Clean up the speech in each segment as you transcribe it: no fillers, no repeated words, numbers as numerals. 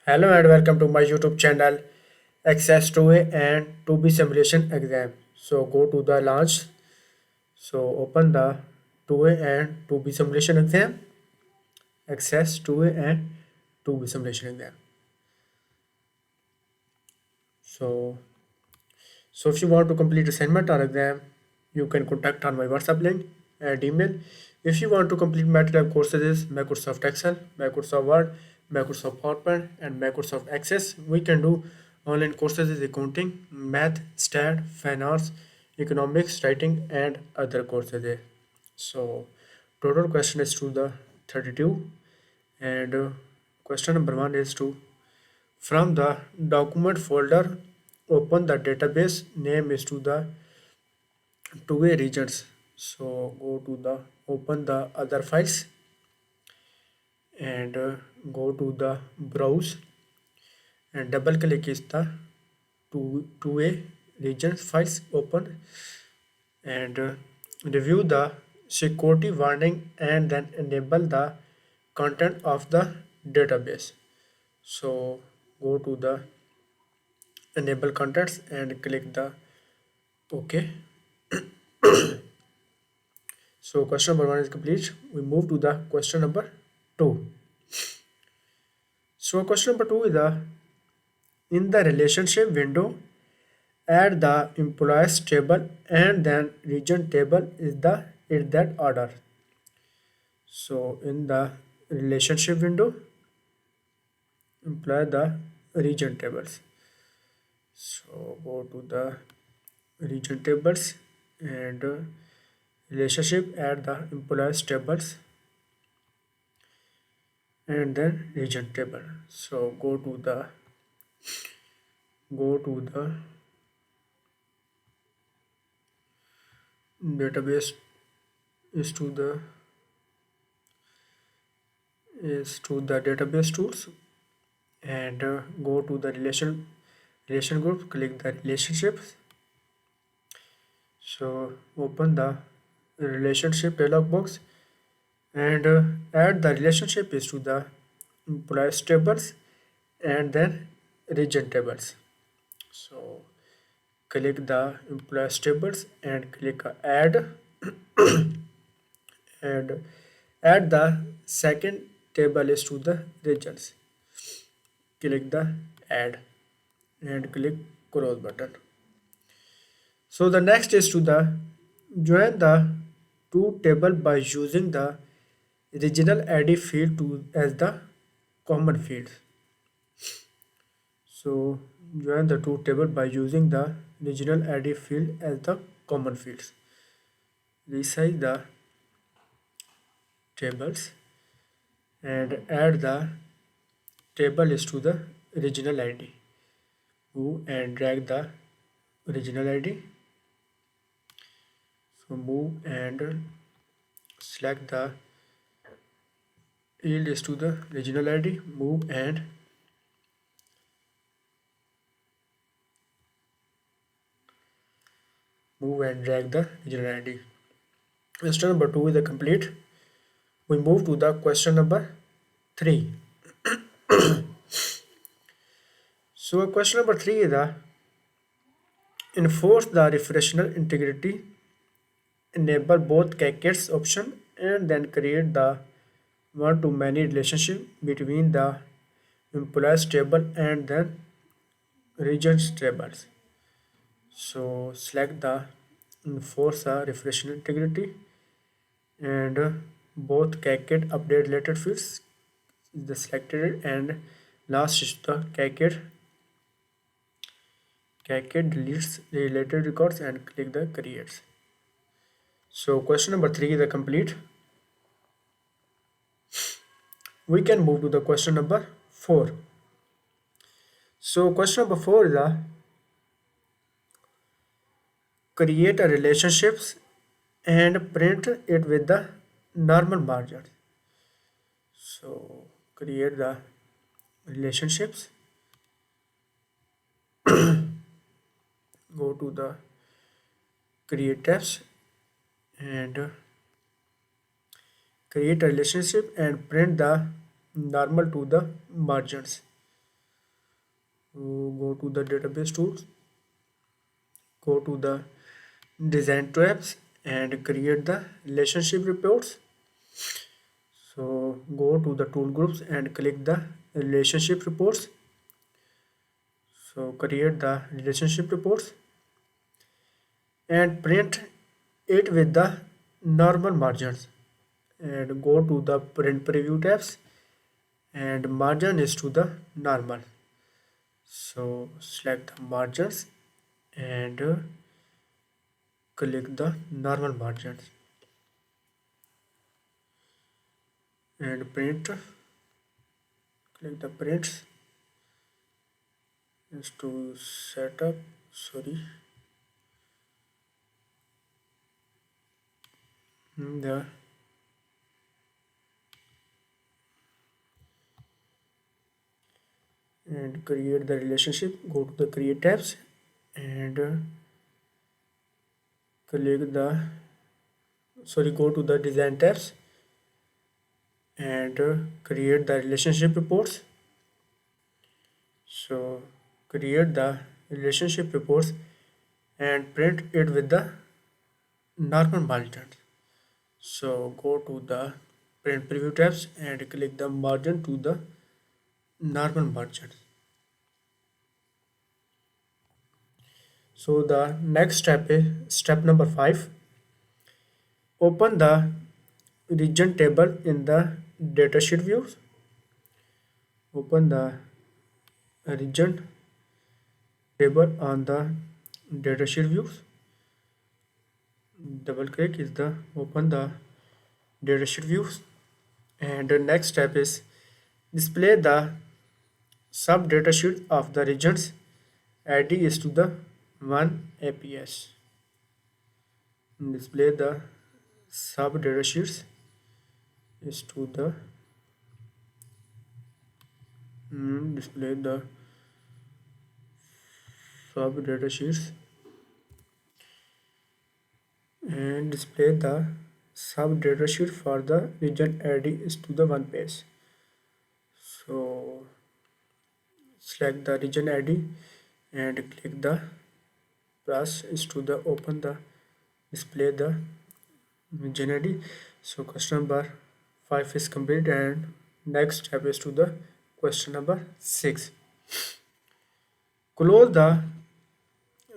Hello and welcome to my YouTube channel Access 2A and 2B simulation exam. So go to the launch. So open the 2A and 2B simulation exam. Access 2A and 2B simulation exam. So so if you want to complete assignment or exam, you can contact on my WhatsApp link and email. If you want to complete MylTLab courses is Microsoft Excel, Microsoft Word, Microsoft PowerPoint, and Microsoft Access, we can do online courses is accounting, math, stat, finance, economics, writing, and other courses. So total question is to the 32, and question number one is to from the document folder, open the database name is to the two-way regions. So go to the open the other files and go to the browse and double click is the two-way regions files open and review the security warning and then enable the content of the database. So go to the enable contents and click the OK. So question number one is complete. We move to the question number two. So question number two is the in the relationship window, add the employees table and then region table is the in that order. So in the relationship window, imply the region tables. So go to the region tables and relationship add the employees tables and then region table. So go to the database is to the database tools and go to the relation group, click the relationships. So open the relationship dialog box and add the relationship is to the employees tables and then region tables. So click the employees tables and click add and add the second table is to the regions. Click the add and click close button. So the next is to the join the two table by using the regional ID field to as the common field. So join the two table by using the regional ID field as the common fields. Resize the tables and add the table is to the regional ID. Move and drag the regional ID. So move and select the yield is to the regional ID. Move and drag the regional ID. Question number two is the complete. We move to the question number three. So question number three is the enforce the refreshner integrity, enable both caches option and then create the one-to-many relationship between the employees table and then regions tables. So select the enforce the refreshner integrity and both cache update related fields is the selected and last is the cache deletes related records and click the creates. So question number three is the complete. We can move to the question number four. So question number four is the create a relationships and print it with the normal margins. So create the relationships, go to the create tabs and create a relationship and print the normal to the margins. Go to the database tools, go to the design tabs and create the relationship reports. So go to the tool groups and click the relationship reports. So create the relationship reports and print it with the normal margins, and go to the print preview tabs and margin is to the normal. So select the margins and click the normal margins and print. Click the prints is to set up, sorry, the and create the relationship. Go to the create tabs and click the, sorry, go to the design tabs and create the relationship reports. So create the relationship reports and print it with the normal margin. So go to the print preview tabs and click the margin to the normal margin. So the next step is step number 5. Open the region table in the datasheet views. Open the region table on the datasheet views. Double click is the open the datasheet views, and the next step is display the sub datasheet of the regions. ID is to the 1 APS. Display the sub datasheets is to the display the sub datasheets and display the sub datasheet for the region ID is to the 1 page. So select the region ID and click the plus is to the open the display the region ID. So question number 5 is complete, and next step is to the question number 6. Close the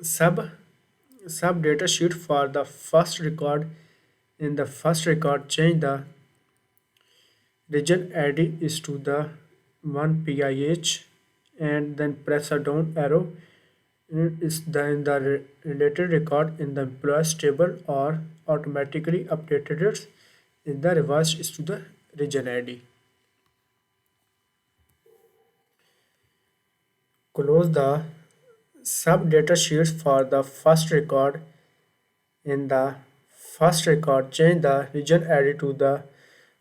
sub data sheet for the first record. In the first record, change the region ID is to the 1 PIH and then press a down arrow. It is then the related record in the employees table or automatically updated it in the reverse is to the region ID. Close the sub data sheets for the first record. In the first record, change the region ID to the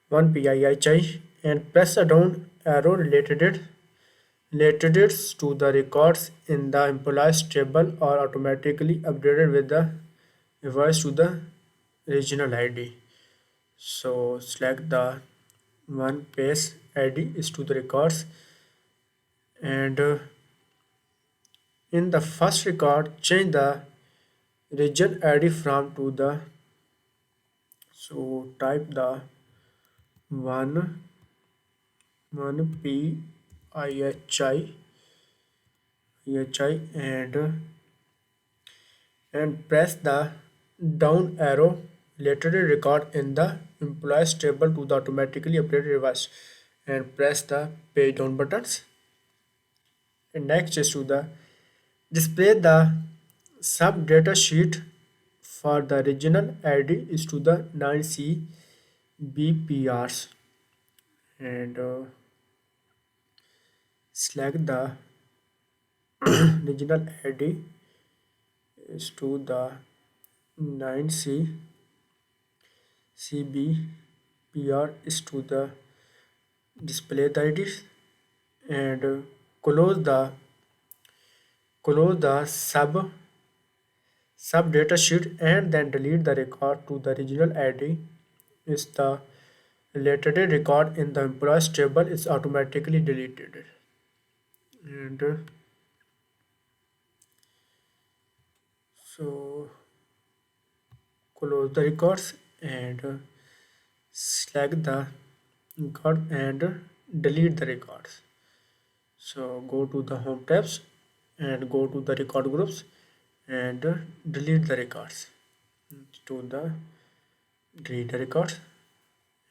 1 PIHI and press the down arrow related it to the records in the employees table or automatically updated with the reverse to the regional ID. So select the one page ID is to the records, and in the first record change the region ID from to the, so type the 1 PIHI and press the down arrow related record in the employees table to the automatically updated reverse and press the page down buttons. And next is to the display the sub data sheet for the regional ID is to the 9C BPRs, and select the regional ID is to the 9C CBPR is to the display the IDs, and close the sub data sheet and then delete the record to the regional ID is the related record in the employees table is automatically deleted, and So close the records and select the record and delete the records. So go to the home tabs and go to the record groups and delete the records. To the delete the records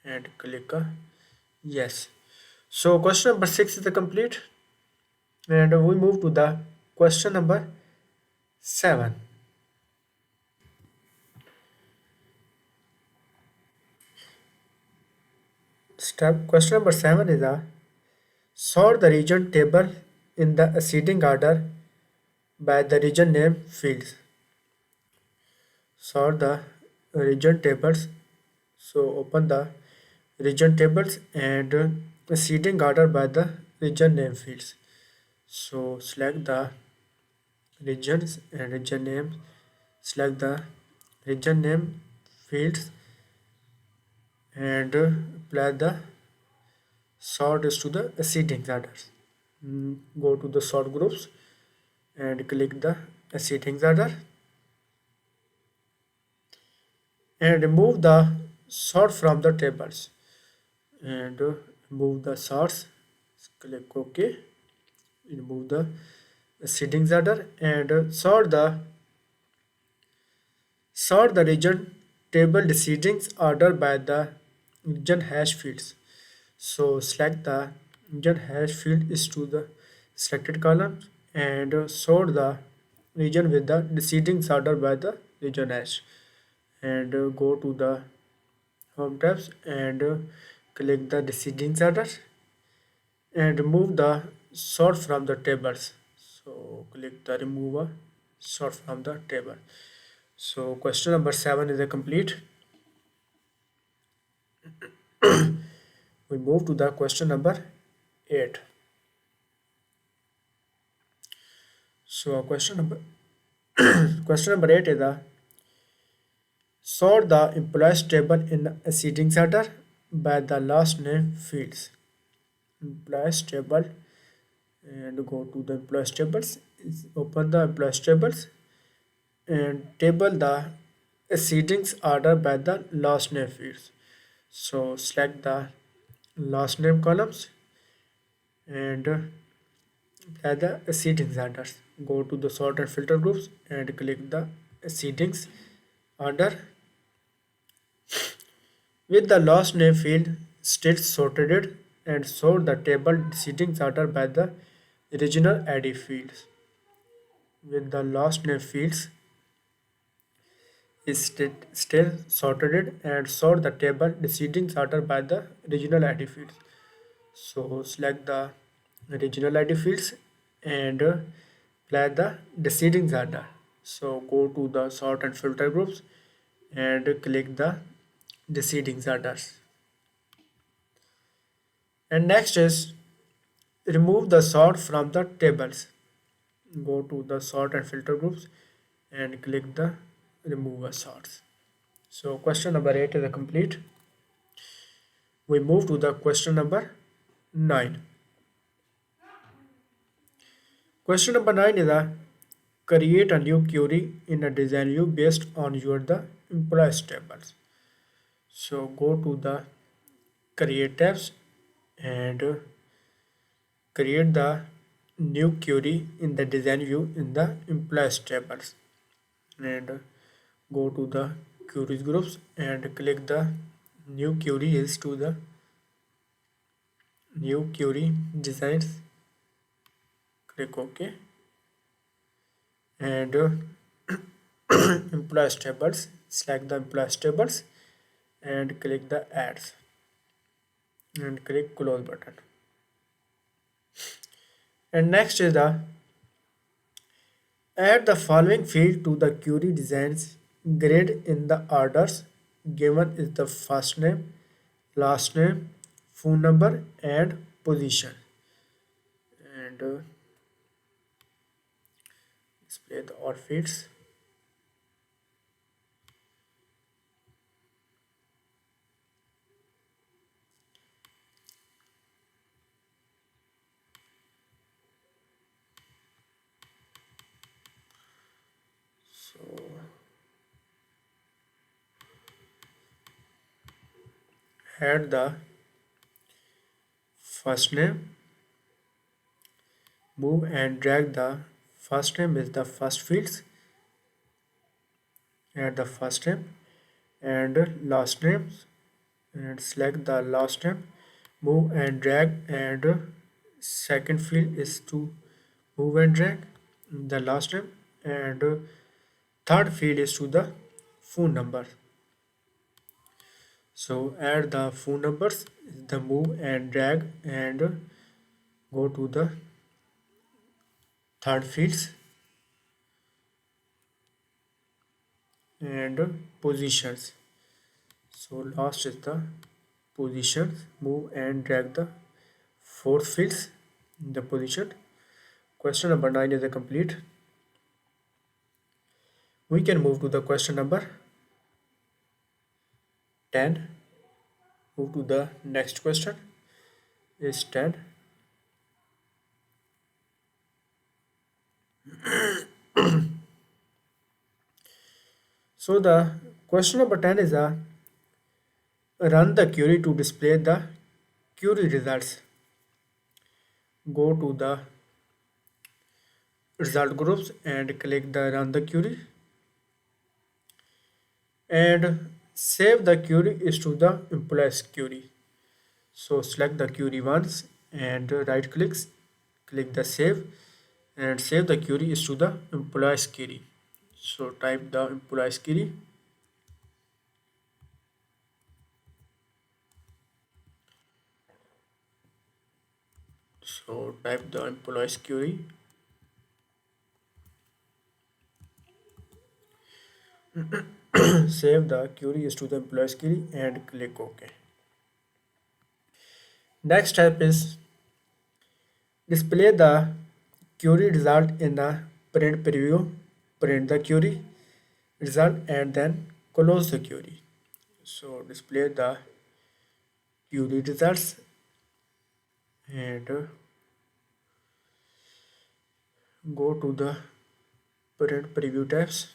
and click yes. So question number 6 is the complete, and we move to the question number 7. Step question number 7 is a sort the region table in the ascending order by the region name fields. Sort the region tables. So open the region tables and ascending order by the region name fields. So select the regions and region name. Select the region name fields and apply the sort is to the ascending order. Go to the sort groups and click the ascending order and remove the sort from the tables and remove the sorts. Click OK. Remove the ascending order and sort the region table descending order by the region hash fields. So select the region hash field is to the selected column and sort the region with the descending order by the region hash and go to the home tabs and click the descending order and remove the sort from the tables. So click the remove a sort from the table. So question number 7 is a complete. We move to the question number 8. So question number 8 is the sort the employees table in ascending order by the last name fields. Employees table and go to the employees tables. Open the employees tables and table the ascending order by the last name fields. So select the last name columns and apply the ascending orders. Go to the sort and filter groups and click the ascending order with the last name field still sorted and sort the table descending order by the original ID fields. With the last name fields is still sorted and sort the table descending order by the original ID fields. So select the regional ID fields and apply the descending order. So go to the sort and filter groups and click the descending orders. And next is remove the sort from the tables. Go to the sort and filter groups and click the remove a sorts. So question number 8 is complete. We move to the question number 9. Question number 9 is a create a new query in a design view based on your the employees tables. So go to the create tabs and create the new query in the design view in the employees tables and go to the queries groups and click the new query is to the new query designs. Click OK and employees tables. Select the employees tables and click the ads and click close button. And next is the add the following field to the query designs grid in the orders given is the first name, last name, phone number and position and display the all fields. add the first name, move and drag the first name is the first fields, add the first name and last names and select the last name, move and drag and second field is to move and drag the last name and third field is to the phone number. So add the phone numbers, the move and drag and go to the third fields and positions. So last is the positions, move and drag the fourth fields in the position. Question number 9 is a complete. We can move to the question number 10. Move to the next question is 10. So the question number 10 is a run the query to display the query results. Go to the result groups and click the run the query and save the query is to the employees query. So select the query once and right clicks, click the save and save the query is to the employees query. So type the employees query. So type the employees query. Save the query is to the employees query and click OK. Next step is display the query result in the print preview. Print the query result and then close the query. So display the query results and go to the print preview tabs.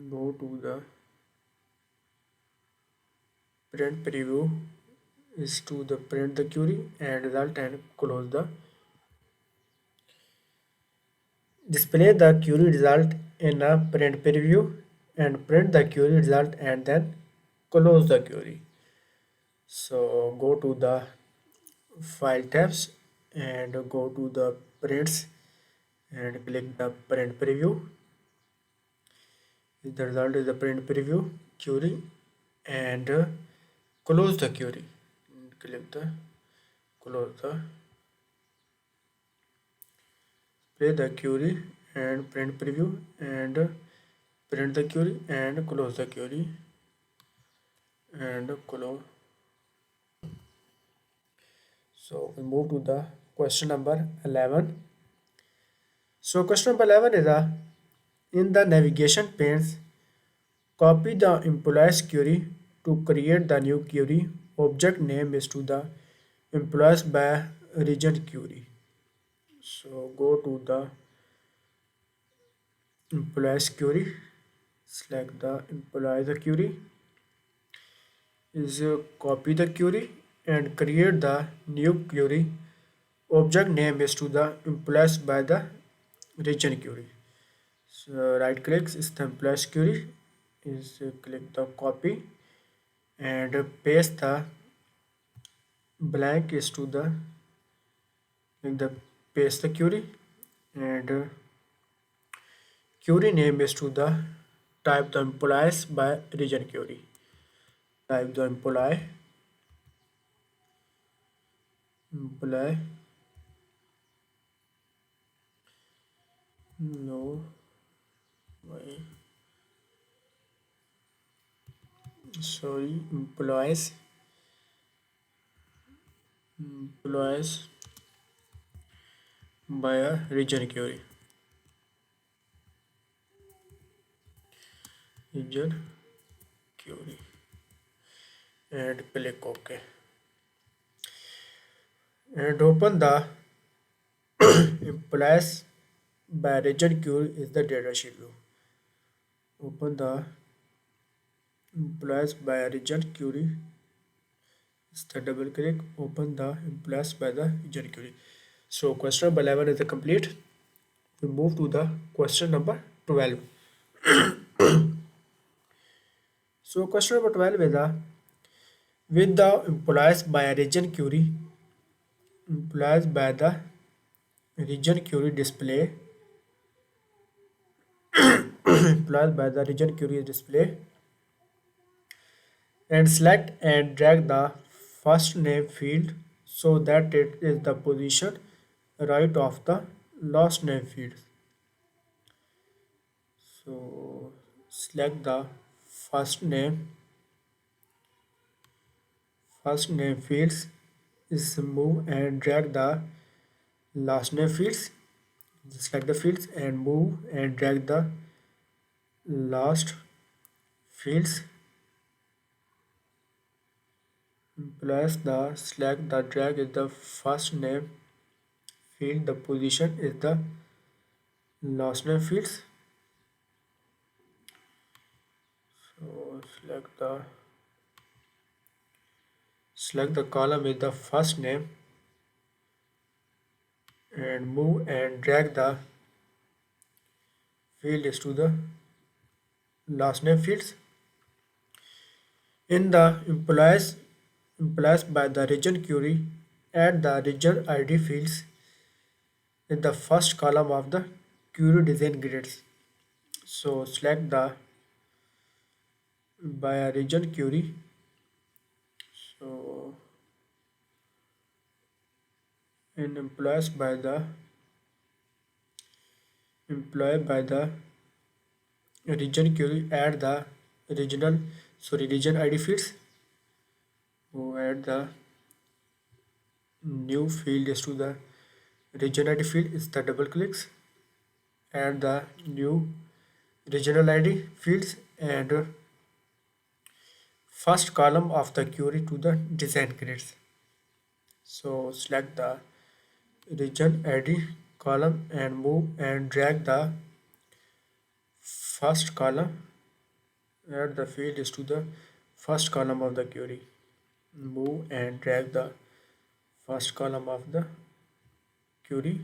Go to the print preview is to the print the query and result and close the display the query result in a print preview and print the query result and then close the query. So go to the file tabs and go to the prints and click the print preview. The result is the print preview query and close the query. Click the close the play the query and print preview and print the query and close the query and close. So we move to the question number 11. So question number 11 is in the navigation panes, copy the employees query to create the new query. Object name is to the employees by region query. So go to the employees query, select the employees query, is copy the query and create the new query. Object name is to the employees by the region query. So right clicks is the employees query, is click the copy and paste the blank is to the like the paste the query and query name is to the type the employees by region query. Type the employee no why sorry employees by a region query and click OK and open the employees by region query is the data sheet view. Open the employees by a region query is the double click, open the employees by the region query. So question number 11 is the complete. We move to the question number 12. So question number 12 is the with the employees by a region query, employees by the region query display, employees by the region query display, and select and drag the first name field so that it is the position right of the last name field. So select the first name fields is move and drag the last name fields. Select the fields and move and drag the last fields plus the select the drag is the first name field, the position is the last name fields. So select the column is the first name and move and drag the field is to the last name fields. In the employees by the region query, add the region ID fields in the first column of the query design grids. So select the by a region query. So in employee by the region query, add the region ID fields. Who add the new field is to the region ID field is the double clicks. Add the new regional ID fields and first column of the query to the design grids. So select the region ID column and move and drag the first column. Add the field is to the first column of the query. Move and drag the first column of the query.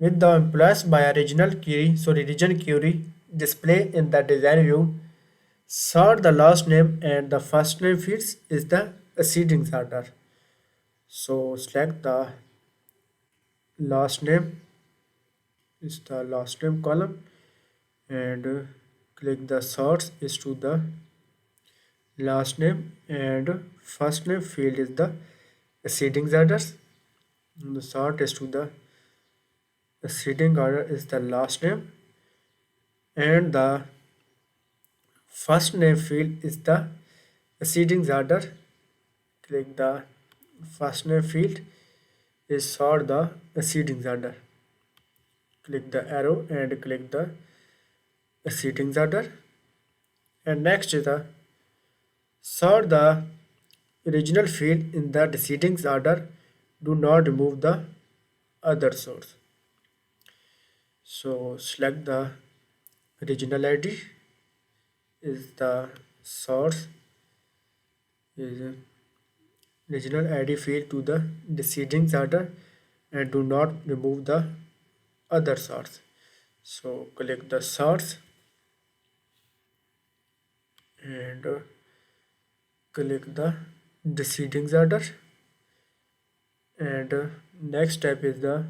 With the employees by a region query display in the design view, sort the last name and the first name fields is the ascending order. So select the last name is the last name column and click the sort is to the last name and first name field is the ascending order. And the sort is to the ascending order is the last name and the first name field is the ascending order. Click the first name field is sort the ascending order. Click the arrow and click the ascending order. And next is the sort the original field in the descending order. Do not remove the other sorts. So select the original ID is the source is regional ID field to the descending order and do not remove the other source. So click the source and click the descending order and next step is the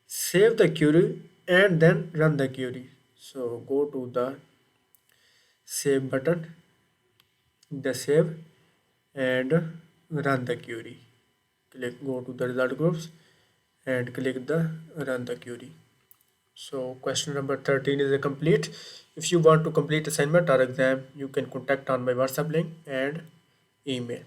save the query and then run the query. So go to the save button, the save and run the query. Go to the result groups and click the run the query. So question number 13 is a complete. If you want to complete assignment or exam, you can contact on my WhatsApp link and email.